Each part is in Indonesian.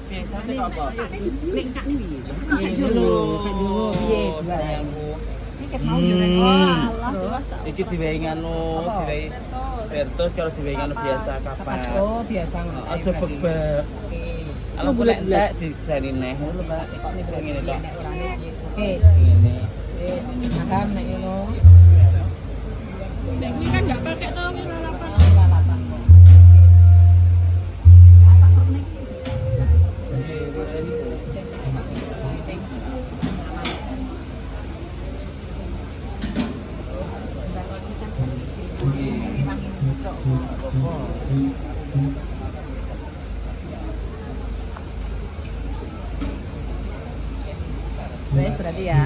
Biasane kok apa? Nek kak nih piye? Ini lho. Piye? Sayangku. Iki mau jare. Oh, Allah. Iki diwehi nganu, diwehi Bertus kalau diwehi nganu biasa kapan. Oh, biasa ngono. Aja bebek. Kalau boleh entek diseni neh ngono, Mbak. Kok nih berarti Ngene tok. nek urane piye? Oke. Ngene. Paham nek ngono. Nek ini kan gak pakai tau ini lalapan. Lalapan. Wes berarti ya.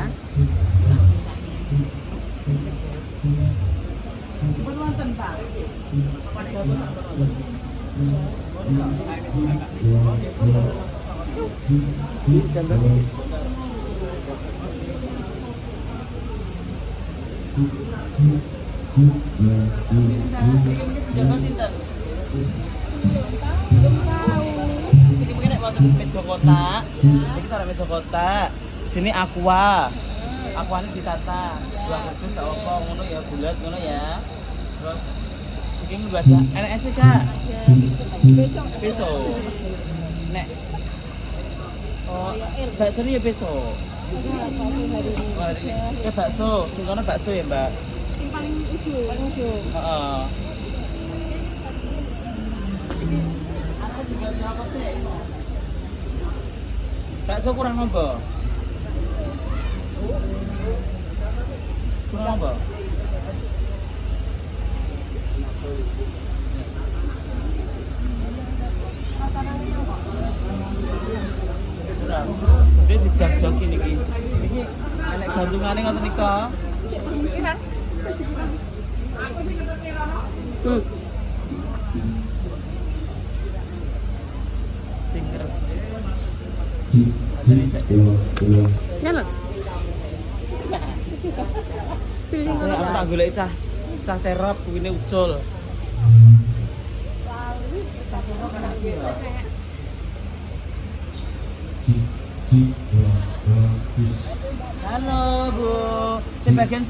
Iki mungkin nek wonten meja kotak. Iki taruh meja kotak. Sini aqua. Aquane ditata. Dua kertas gak apa ngono ya bulat ngono ya. Terus iki mbak enek sih, Kak. Besok. Nek oh, bakso ini ya besok. Ya bakso, sing kono bakso ya, Mbak. Yang paling ujung. Heeh. Aku juga apa sih? Bakso kurang apa? Kurang apa? Kurang. Dia dijak-jaki niki. Iki enek gantungane ngoten nika. Sing ngerep. Ya lho. Pilih ngono. Aku tak golek cah terap kuwine ucul. Halo, Bu. Di bagian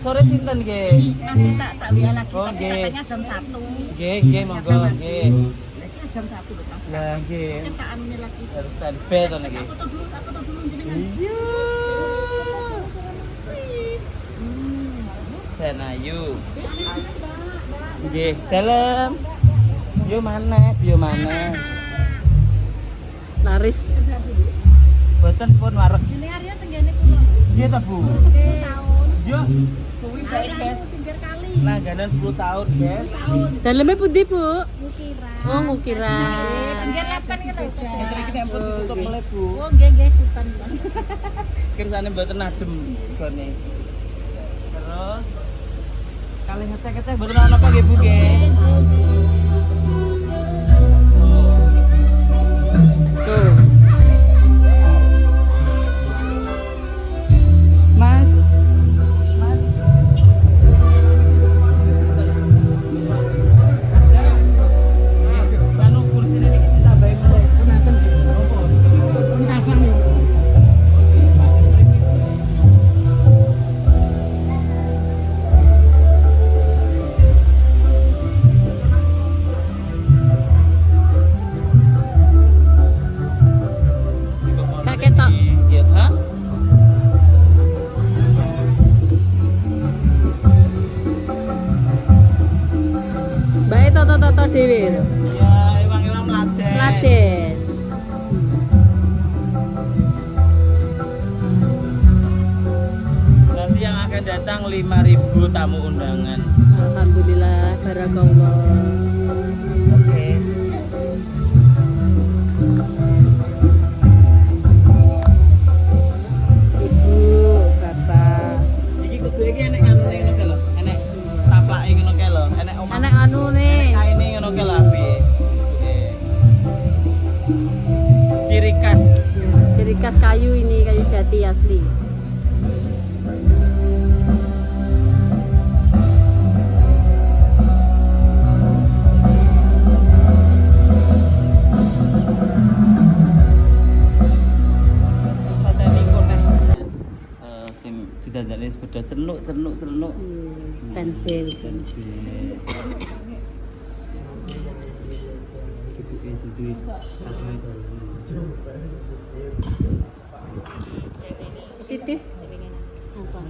sore sinten nggih? Masih tak lihat lagi. Oh, Tapi nggih. katanya jam 1. Nggih, monggo nggih. Ini jam 1 loh, Mas. Lah nggih. Kan tak anune lagi. Harus standby to niki. Aku tuh dulu jenengan. Iya. Senayu. Nggih, dalem. Yo mana? Laris. Boten pun wareg. Ini Arya tenggene kula. Nggih ta, Bu? 10 tahun. Yo, suwi bae, Guys. Pinggir kali. Langganan 10 tahun, Guys. Tahun. Dalamnya pundi, Bu? Ngukiran. Oh, ngukiran. Pinggir lepen iki lho. Ngeten iki nek pun ditutup Oke. mulai, Bu. Oh, nggih supan. Kersane mboten adem segone. Terus kali ngecek-ngecek mboten ana apa nggih, Bu, nggih. So, Mas. Kanu kursine niki ditambahi meneh. Ngoten nggih. Napa? Kakek tok. Iya, ha? bae toto-toto dhewe. Ya, ewang-ewang mladen. Mladen. Nanti yang akan datang 5.000 tamu undangan. Alhamdulillah, barakallah. Oke. Ibu, bapak. Iki kudu iki enek nganune ngono kae lho. Enek taplake ngono kae lho. Enek omah. Anak anu nih. Kaine ngono kae lho api. Ciri khas. Ciri khas kayu ini, kayu jati asli. udah cenuk. Standby bisa. Sitis apa?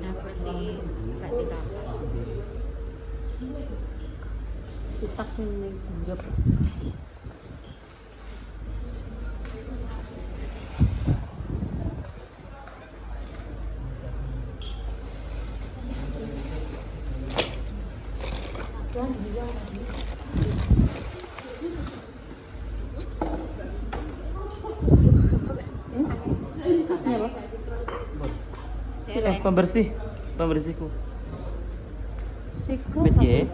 Apa sih? Gak dikapas. Sitak sing ning senjop. Pembersihku. Siku. Wis ya.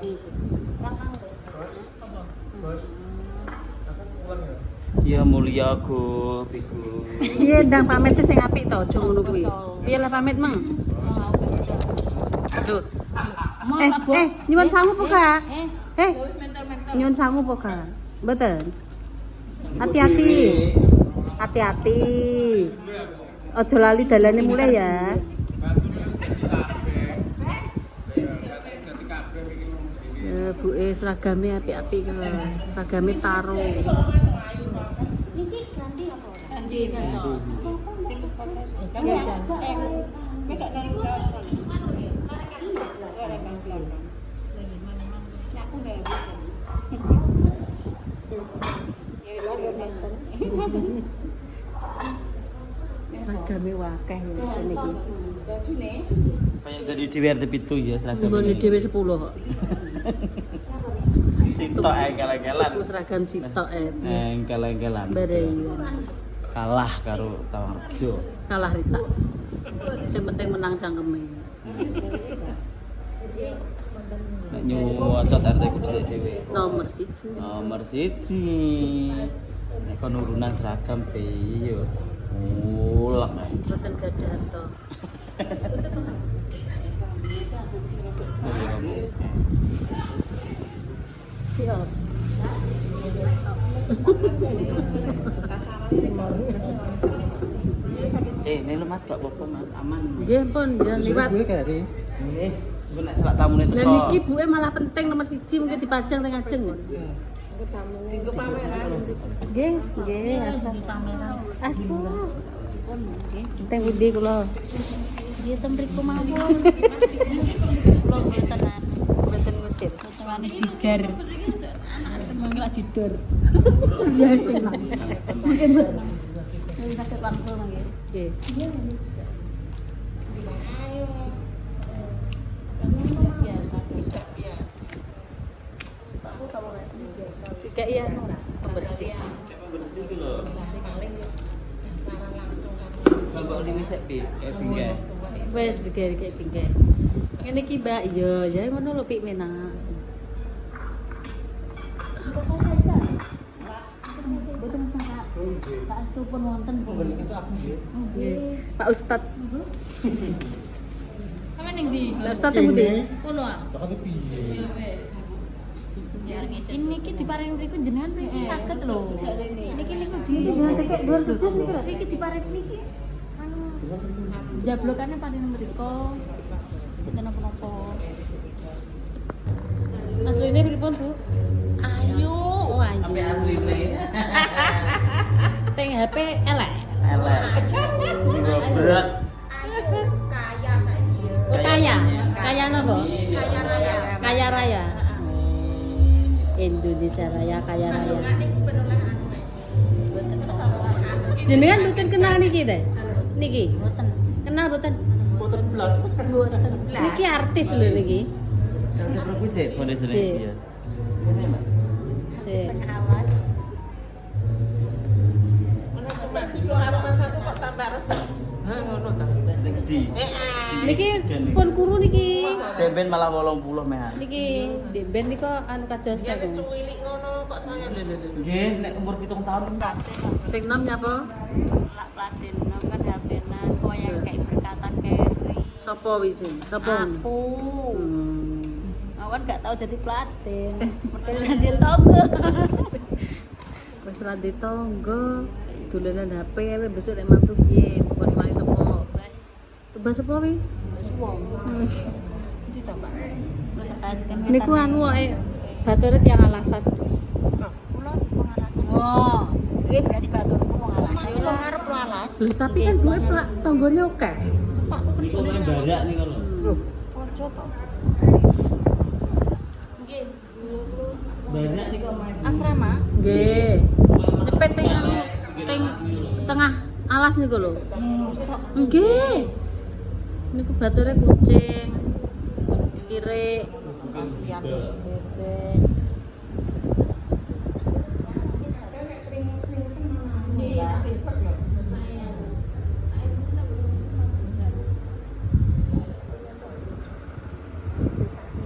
Ya mulia Gus, iku. Piye ndang pamit sing apik to, aja ngono kuwi. Piye lah pamit, Mang? Aduh. Nyuwun sangu po ka? Nyuwun sangu po ka? Mboten. Hati-hati. Hati-hati. Aja lali dalane mulai ya. Ya, buke seragame apik-apik kok. Seragame taro. Niki ganti apa? Ganti seragame wakeh ngene iki. Kayak jadi di RT itu ya seragam. Nggone dhewe 10 kok. Sitok engkel-engkelan. Tuku seragam sitok Engkel-engkelan. Bareng. Kalah karo Tawarjo. Kalah Rita. Sing penting menang cangkeme. Nek nyuwocot RT ku dhisik dhewe. Nomor 1. Nomor 1. Nek kono urunan seragam piye yo. Ulek. Mboten gadah to. Siap. Ini lo Mas gak apa-apa Mas, aman. Nggih pun jangan liwat. Nggih, engko nek selak tamune teko. Lah niki buke malah penting nomor 1 mungkin dipajang teng ajeng. Nggih, nggih, asal pameran. Asal. Teng undi kula. Dia temriku mawon. Kulo sing tenan. Mboten ngusir. Tengane digar. Semono lak didor. Biasa lah. Mungkin betul. Ini sakit langsung nggih. Nggih. Biasa. Tiga ya, pembersih. Bersih ku lho. Kalau di wisek pi, kayak pinggir. Wes digere kayak pinggir. Ngene iki Mbak, yo, ya ngono lho pik menak. Boten sak. Saestu pun wonten Bu. Nggih. Pak Ustad. Sampe ning ndi? Pak Ustad temu ndi? Kono ah. Ini ki diparing mriku jenengan mriki saged lho. Niki niku jenengan tekek dhuwur terus niki lho. Niki diparing niki. Anu jablokane paling mriku. Mboten napa-napa. Asline pripun, Bu? Ayu. Oh, ayu. Sampai asline. Teng HP elek. Elek. Jiwa berat. Kaya saiki. Oh, kaya. Kaya napa? Kaya raya. Kaya raya. Indonesia Raya Kaya Raya. Jenengan mboten kenal niki teh? Niki. Mboten. Kenal mboten? Motor plus. Mboten. Niki artis lho niki. Udah berapa sih foundationnya? Sik. Iya. Ini Mbak. Sik. Awas. Ini gede. Niki pun kuru niki. Demben malah 80 mehan. Niki ndek ben nika anu kados saken. Nggih, nek umur 7 tahun enggak. Sing nom nyapa? Lak platin kan HP-nan koyo kayak berkatan keri. Sapa wis? Sapa? Aku. Awan gak tau jadi platin. Model nanti tonggo. Wis ra ditonggo. dolanan HP wae besok nek mantu piye pokoknya mari sapa tebas apa wi Ditambah. Terus kan niku anu wae bature tiang alasan kula pengalasan. Oh, iki berarti baturku wong alasan. Yo ngarep lu alas. lho tapi kan duwe plak tanggane akeh Pakku kerja Cuma barak nih kalau. kerja to. Nggih, Barak nih kok main. asrama. nggih nyepet teng anu teng tengah alas niku lho Sok nggih niku bature kucing pirik kasihan. bebek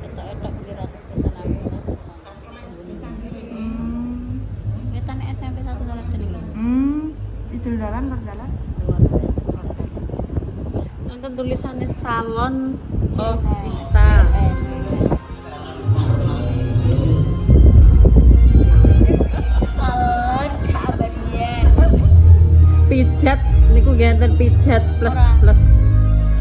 Etok-etok kira desa lagu dapat Wetan SMP 1 Salad dening lho. Itu dalan berjalan. nonton tulisannya salon of Vista Salon keabadian. pijat niku ganten pijat plus plus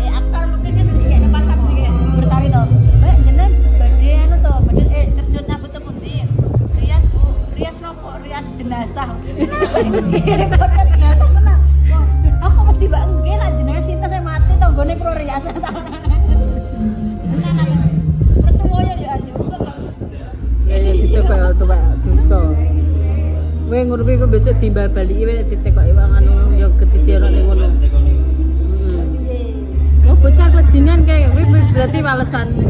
Aku kan mungkin kan kayak pasar nih bersari to. Mbak jenengan badhe anu to, badhe terjun nyambut te pundi? Rias Bu, rias nopo? Rias jenazah. Kenapa iki? Kok jenazah tenan? Wah, aku mesti mbak nggih nak jenengan cinta saya mati tanggone pro rias. Tenan apa? Pertuwoyo ya aja kok. ya gitu kayak tuh pak dosa Weh ngurupi ku besok timbal balik wae nek ditekoki wong anu ya ketitiran ning ngono. Oh bocah klejingan kae kuwi berarti walesanmu.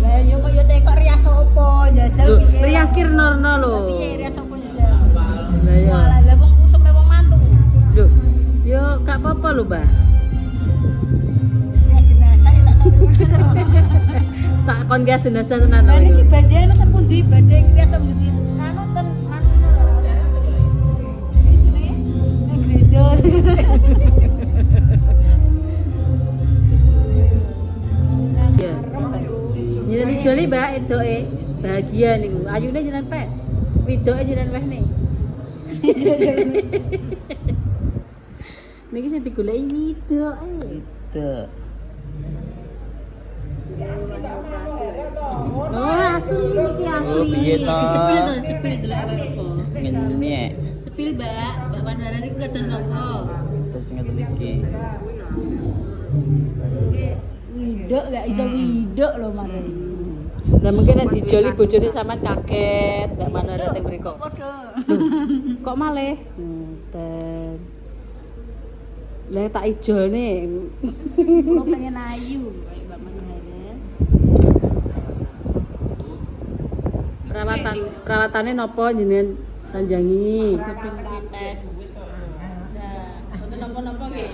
Lah yo kok yo tekok rias opo jajal Lho, piye? Rias Kirnorno lho. Piye rias opo jajal? Lah ya. Malah lah wong usume wong mantu. Lho, yo gak apa-apa lho, Mbah. Ya jenazah ya tak tahu. Tak kon ge jenazah tenan Lah lho. niki badhe anu ten pundi? Badhe rias pundi? Anu ten anu. Ini gereja. Iya. Jenenge joli, Mbak, edoke bahagia niku. Ayune jenengan pek. Widoke jenengan weh nih. Niki sing digoleki widoke. Itu. Oh, asli niki asli. Oh, piye to? Disepil to, sepil dulu apa? Ngenyek. Sepil, Mbak. Mbak Pandara niku kados napa? Terus ngeten iki. Widok gak iso widok lho mare. Lah mungkin nek dijoli bojone sampean kaget, Mbak Mandara teng mriku. Padha. Kok malih? Ngeten. Lah tak ijolne. Kok pengen ayu kayak Mbak Manhara. Perawatane napa jenengan sanjangi? Gedung kates. Nah, mboten napa-napa nggih.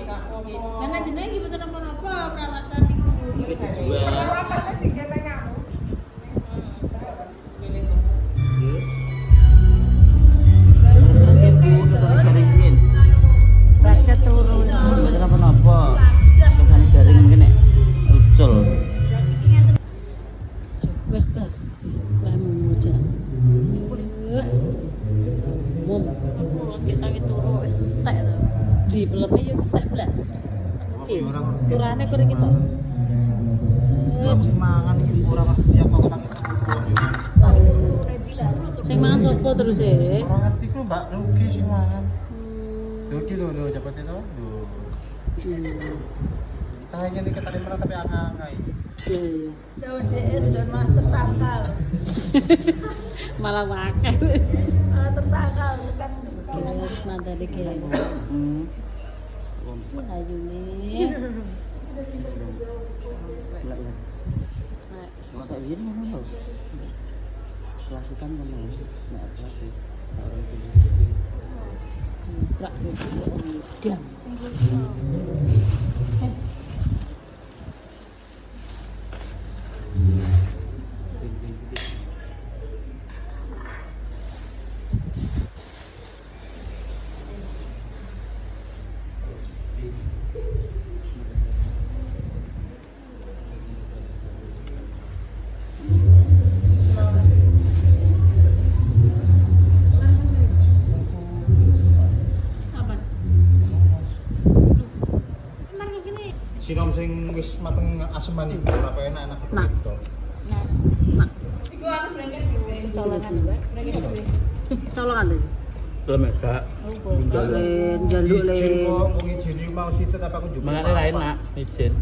Lah nek jenenge iki mboten napa-napa perawatan niku. Baca turun. Bener apa-apa. Kesane jaring mungkin nek ucul. Wes, Mbak. Lah muja. Mom, Kita turu wis entek to. di pelemnya yo tak blas. Iki, kurane kore kita. Mangan iki ora ya kok tak. Sing mangan sapa terus e? Ora ngerti ku Mbak rugi sing mangan. Rugi lho cepet itu. Lho. Tanya nih ketarik mana tapi angai-angai. Iya, iya. Jauh dhek sudah malah tersangka. Malah wakil. Malah tersangka kan. Terus mantan iki. Ayune. Cuma tak biar ngono lho. Klasikan ngono. Nek klasik seorang itu. Prak diam. sing wis mateng aseman iku ora kaya enak Nak. itu. Nak, Iku aku berangkat colongan berangkat colongan tadi. Belum enggak. Len, jaluk Izin len. kok mung izin iki mau situ tapi aku juga. Mangane ra enak izin.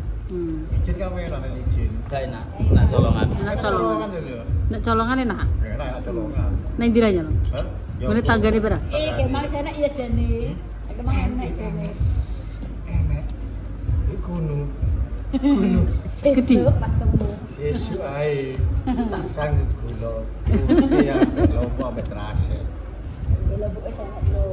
Izin kan enak nek izin. Gak enak. Nah, colongan. Enak colongan. lho. Nek colongan enak. Enak colongan. Nang ndi ra nyolong? Hah? Ngene tanggane pira? kemang sana iya jane kemang enak jane Enak. Iku gunung. Gunung. Gede. pas temu Yesu ae. Tasang gula. Ya lomba metrase. lho bu sana lho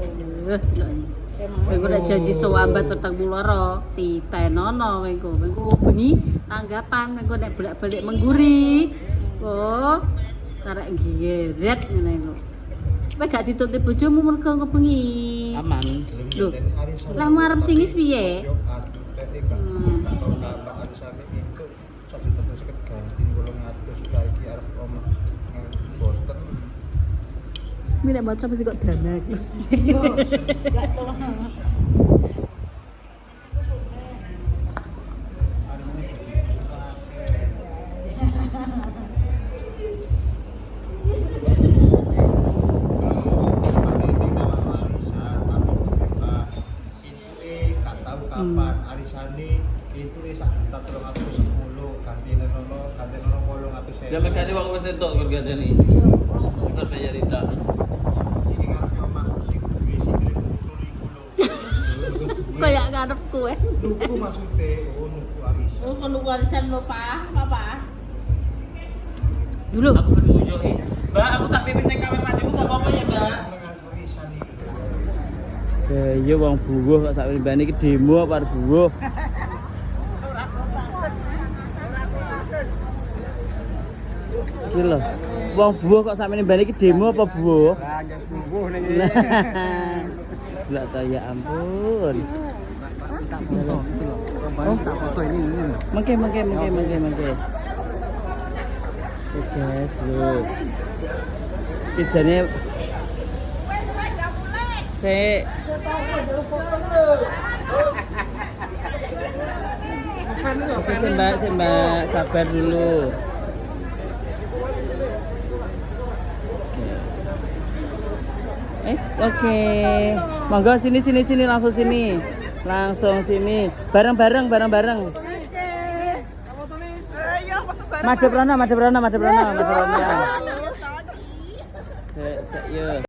Kowe kok nek janji sewambat petang muloro, titenono kowe bengi tanggapan kowe nek bolak-balik mengguri. Oh, karek geret ngene kok. Kowe gak ditutup bojomu mergo engko bengi. Aman. Loh, lah mau arep singis piye? Mira baca pasti kok drama iki. gak tau kapan arisane itu sak juta 310 ganti nono 800.000. Ya megane wong wis entuk kok gadeni. Kita bayar itu. Iki ngarep omah sing duwe sing 20.000 lho. Kayak ngarep kowe. Nuku maksude, nuku arisan. oh kalau warisan lo pak apa Dulu. Aku berbujuhi. Mbak, aku tak pipin ning kamar mandimu gak apa-apa ya, Mbak? Arisan iki. Ya wong buwuh kok sak mbane iki demo apa arep buwuh. Iki lho. Wong buwuh kok sak mbane iki demo apa buwuh? Lah nggak bubuh ning Lah ta ya ampun. tak foto itu loh. Kemarin tak foto ini. Mengke. Oke, guys, lho. Kijane Sik. Oke, Mbak, sabar dulu. Oke. Monggo sini langsung sini. Langsung sini. Bareng-bareng. Madep Rana. Sik, yuk.